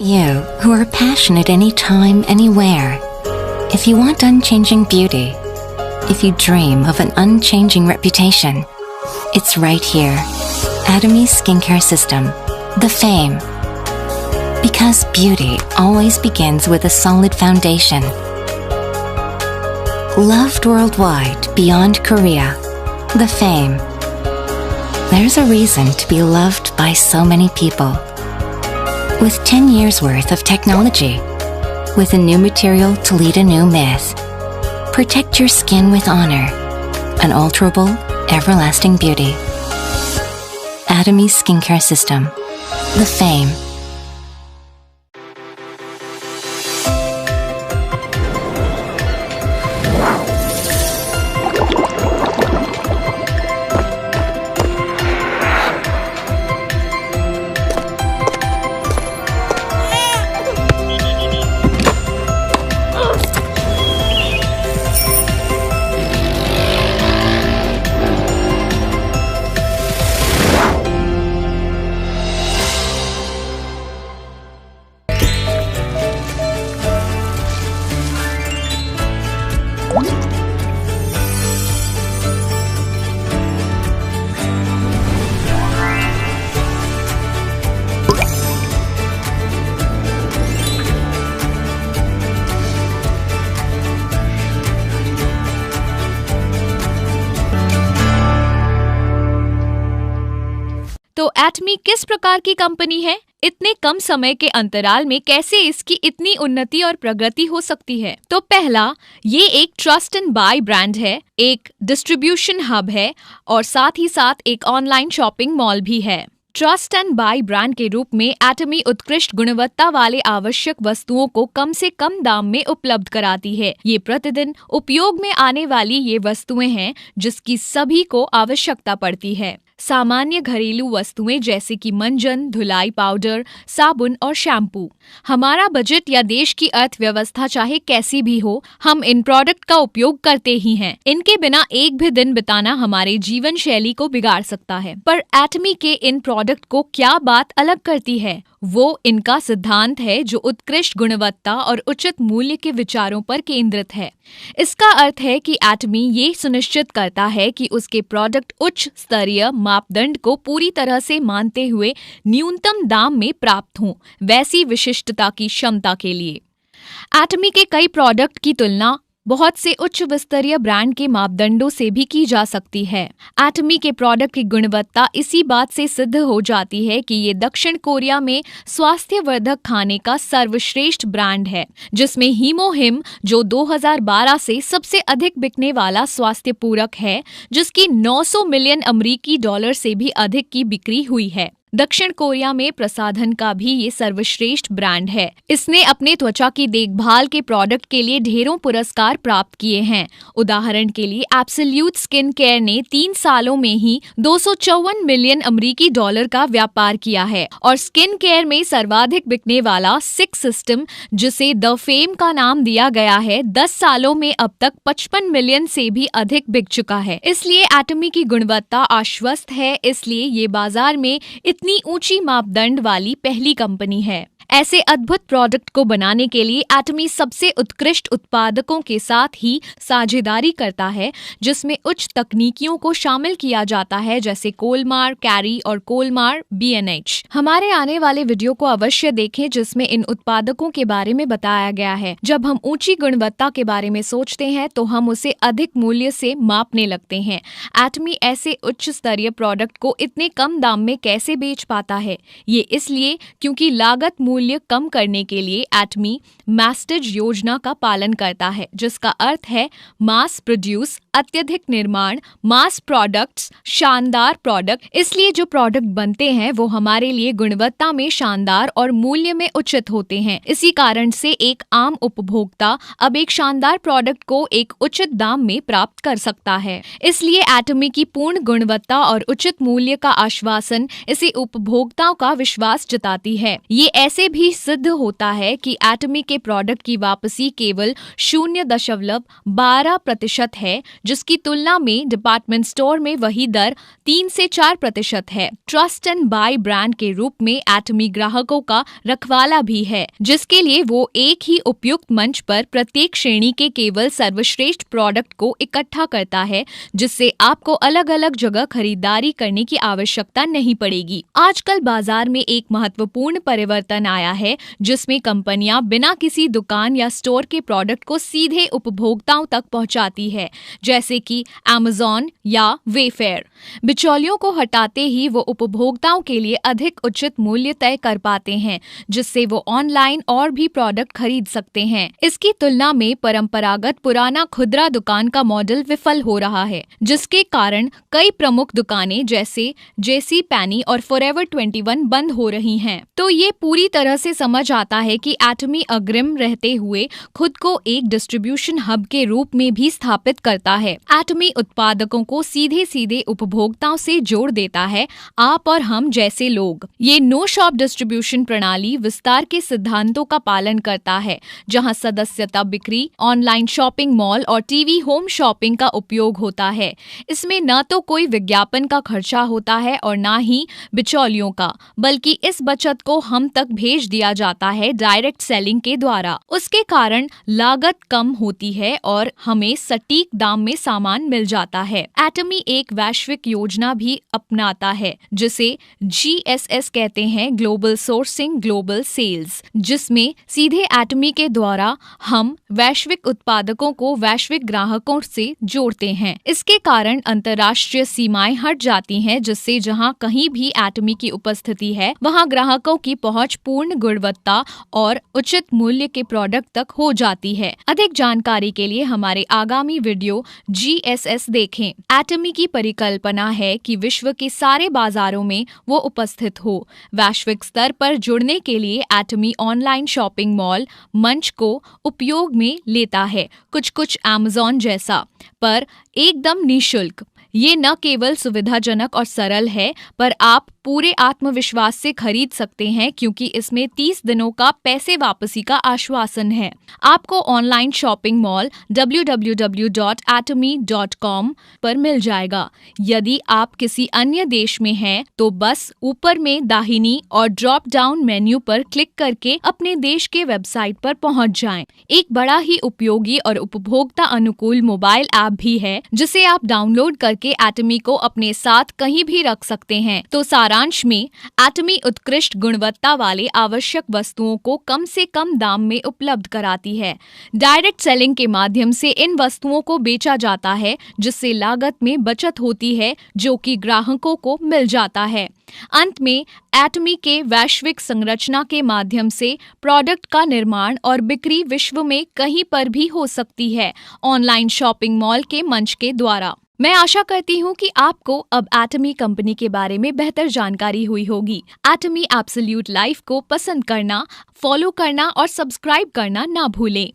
You, who are passionate anytime, anywhere. If you want unchanging beauty, if you dream of an unchanging reputation, it's right here. Atomy Skincare System, the Fame. Because beauty always begins with a solid foundation. Loved worldwide beyond Korea, the Fame. There's a reason to be loved by so many people. With 10 years worth of technology, with a new material to lead a new myth. Protect your skin with honor. Unalterable, everlasting beauty. Atomy Skincare System, the Fame. तो एटमी किस प्रकार की company है? इतने कम समय के अंतराल में कैसे इसकी इतनी उन्नति और प्रगति हो सकती है? तो पहला, ये एक ट्रस्ट एंड बाय ब्रांड है, एक डिस्ट्रीब्यूशन हब है और साथ ही साथ एक ऑनलाइन शॉपिंग मॉल भी है। ट्रस्ट एंड बाय ब्रांड के रूप में एटमी उत्कृष्ट गुणवत्ता वाले आवश्यक वस्तुओं को कम से कम दाम में उपलब्ध कराती है। ये प्रतिदिन उपयोग में आने वाली ये वस्तुएं हैं जिसकी सभी को आवश्यकता पड़ती है। सामान्य घरेलू वस्तुएं जैसे कि मंजन, धुलाई पाउडर, साबुन और शैम्पू। हमारा बजट या देश की अर्थव्यवस्था चाहे कैसी भी हो, हम इन प्रोडक्ट का उपयोग करते ही हैं। इनके बिना एक भी दिन बिताना हमारे जीवन शैली को बिगाड़ सकता है। पर एटमी के इन प्रोडक्ट को क्या बात अलग करती है? वो इनका सिद्धांत है जो उत्कृष्ट गुणवत्ता और उचित मूल्य के विचारों पर केंद्रित है। इसका अर्थ है कि एटमी ये सुनिश्चित करता है कि उसके प्रोडक्ट उच्च स्तरीय मापदंड को पूरी तरह से मानते हुए न्यूनतम दाम में प्राप्त हों, वैसी विशिष्टता की क्षमता के लिए। एटमी के कई प्रोडक्ट की तुलना बहुत से उच्च स्तरीय ब्रांड के मापदंडों से भी की जा सकती है। एटमी के प्रोडक्ट की गुणवत्ता इसी बात से सिद्ध हो जाती है कि ये दक्षिण कोरिया में स्वास्थ्यवर्धक खाने का सर्वश्रेष्ठ ब्रांड है, जिसमें हीमोहिम जो 2012 से सबसे अधिक बिकने वाला स्वास्थ्य पूरक है, जिसकी 900 मिलियन अमेरिकी डॉलर से भी अधिक की बिक्री हुई है। दक्षिण कोरिया में प्रसाधन का भी ये सर्वश्रेष्ठ ब्रांड है। इसने अपने त्वचा की देखभाल के प्रोडक्ट के लिए ढेरों पुरस्कार प्राप्त किए हैं। उदाहरण के लिए एब्सोल्यूट स्किन केयर ने 3 सालों में ही 254 मिलियन अमेरिकी डॉलर का व्यापार किया है और स्किन केयर में सर्वाधिक बिकने वाला सिक्स सिस्टम, जिसे द फेम का नाम दिया गया है, 10 सालों में अब तक 55 मिलियन से भी अधिक बिक चुका है। इसलिए एटमी की गुणवत्ता आश्वस्त है, इसलिए ये बाजार में इतनी ऊंची मापदंड वाली पहली कंपनी है। ऐसे अद्भुत प्रोडक्ट को बनाने के लिए एटमी सबसे उत्कृष्ट उत्पादकों के साथ ही साझेदारी करता है, जिसमें उच्च तकनीकियों को शामिल किया जाता है, जैसे कोलमार, कैरी और कोलमार BNH। हमारे आने वाले वीडियो को अवश्य देखें, जिसमें इन उत्पादकों के बारे में बताया गया है। जब हम ऊंची गुणवत्ता के बारे में सोचते हैं तो हम उसे अधिक मूल्य से मापने लगते हैं। एटमी ऐसे उच्च स्तरीय प्रोडक्ट को इतने कम दाम में कैसे बेच पाता है? ये इसलिए क्योंकि लागत मूल्य कम करने के लिए एटमी मैस्टेज योजना का पालन करता है, जिसका अर्थ है मास प्रोड्यूस, अत्यधिक निर्माण, मास प्रोडक्ट्स, शानदार प्रोडक्ट। इसलिए जो प्रोडक्ट बनते हैं वो हमारे लिए गुणवत्ता में शानदार और मूल्य में उचित होते हैं। इसी कारण से एक आम उपभोक्ता अब एक शानदार प्रोडक्ट को एक उचित दाम में प्राप्त कर सकता है। इसलिए एटमी की पूर्ण गुणवत्ता और उचित मूल्य का आश्वासन इसे उपभोक्ताओं का विश्वास जताती है। ये ऐसे इससे भी सिद्ध होता है कि एटमी के प्रोडक्ट की वापसी केवल 0.12% है, जिसकी तुलना में डिपार्टमेंट स्टोर में वही दर 3 से 4% है। ट्रस्ट एंड बाय ब्रांड के रूप में एटमी ग्राहकों का रखवाला भी है, जिसके लिए वो एक ही उपयुक्त मंच पर प्रत्येक श्रेणी के केवल सर्वश्रेष्ठ प्रोडक्ट को इकट्ठा करता है, जिससे आपको अलग अलग जगह खरीदारी करने की आवश्यकता नहीं पड़ेगी। आजकल बाजार में एक महत्वपूर्ण परिवर्तन आया है, जिसमें कंपनियां बिना किसी दुकान या स्टोर के प्रोडक्ट को सीधे उपभोक्ताओं तक पहुंचाती है, जैसे कि Amazon या वेफेयर। बिचौलियों को हटाते ही वो उपभोक्ताओं के लिए अधिक उचित मूल्य तय कर पाते हैं, जिससे वो ऑनलाइन और भी प्रोडक्ट खरीद सकते हैं। इसकी तुलना में परंपरागत पुराना खुदरा दुकान का मॉडल विफल हो रहा है, जिसके कारण कई प्रमुख दुकानें जैसे जेसी पेनी और फॉरएवर 21 बंद हो रही हैं। तो ये पूरी तरह से समझ आता है कि एटमी अग्रिम रहते हुए खुद को एक डिस्ट्रीब्यूशन हब के रूप में भी स्थापित करता है। एटमी उत्पादकों को सीधे सीधे उपभोक्ताओं से जोड़ देता है, आप और हम जैसे लोग। ये नो शॉप डिस्ट्रीब्यूशन प्रणाली विस्तार के सिद्धांतों का पालन करता है, जहां सदस्यता बिक्री, ऑनलाइन शॉपिंग मॉल और टीवी होम शॉपिंग का उपयोग होता है। इसमें न तो कोई विज्ञापन का खर्चा होता है और न ही बिचौलियों का, बल्कि इस बचत को हम तक भेज दिया जाता है डायरेक्ट सेलिंग के द्वारा। उसके कारण लागत कम होती है और हमें सटीक दाम में सामान मिल जाता है। एटमी एक वैश्विक योजना भी अपनाता है, जिसे GSS कहते हैं, ग्लोबल सोर्सिंग ग्लोबल सेल्स, जिसमें सीधे एटमी के द्वारा हम वैश्विक उत्पादकों को वैश्विक ग्राहकों से जोड़ते हैं। इसके कारण अंतर्राष्ट्रीय सीमाएं हट जाती हैं, जिससे जहां कहीं भी एटमी की उपस्थिति है, वहां ग्राहकों की पहुंच पूर्ण गुणवत्ता और उचित मूल्य के प्रोडक्ट तक हो जाती है। अधिक जानकारी के लिए हमारे आगामी वीडियो GSS देखें। एटमी की परिकल्पना है कि विश्व के सारे बाजारों में वो उपस्थित हो। वैश्विक स्तर पर जुड़ने के लिए एटमी ऑनलाइन शॉपिंग मॉल मंच को उपयोग में लेता है, कुछ Amazon जैसा, पर एकदम निःशुल्क। ये न केवल सुविधाजनक और सरल है, पर आप पूरे आत्मविश्वास से खरीद सकते हैं, क्योंकि इसमें 30 दिनों का पैसे वापसी का आश्वासन है। आपको ऑनलाइन शॉपिंग मॉल www.atomy.com पर मिल जाएगा। यदि आप किसी अन्य देश में हैं, तो बस ऊपर में दाहिनी और ड्रॉप डाउन मेन्यू पर क्लिक करके अपने देश के वेबसाइट पर पहुंच जाएं। एक बड़ा ही उपयोगी और उपभोक्ता अनुकूल मोबाइल ऐप भी है, जिसे आप डाउनलोड करके एटमी को अपने साथ कहीं भी रख सकते हैं। तो सारांश में, एटमी उत्कृष्ट गुणवत्ता वाले आवश्यक वस्तुओं को कम से कम दाम में उपलब्ध कराती है। डायरेक्ट सेलिंग के माध्यम से इन वस्तुओं को बेचा जाता है, जिससे लागत में बचत होती है, जो कि ग्राहकों को मिल जाता है। अंत में, एटमी के वैश्विक संरचना के माध्यम से प्रोडक्ट का निर्माण और बिक्री विश्व में कहीं पर भी हो सकती है, ऑनलाइन शॉपिंग मॉल के मंच के द्वारा। मैं आशा करती हूँ कि आपको अब एटमी कंपनी के बारे में बेहतर जानकारी हुई होगी। एटमी एब्सोल्यूट लाइफ को पसंद करना, फॉलो करना और सब्सक्राइब करना ना भूलें।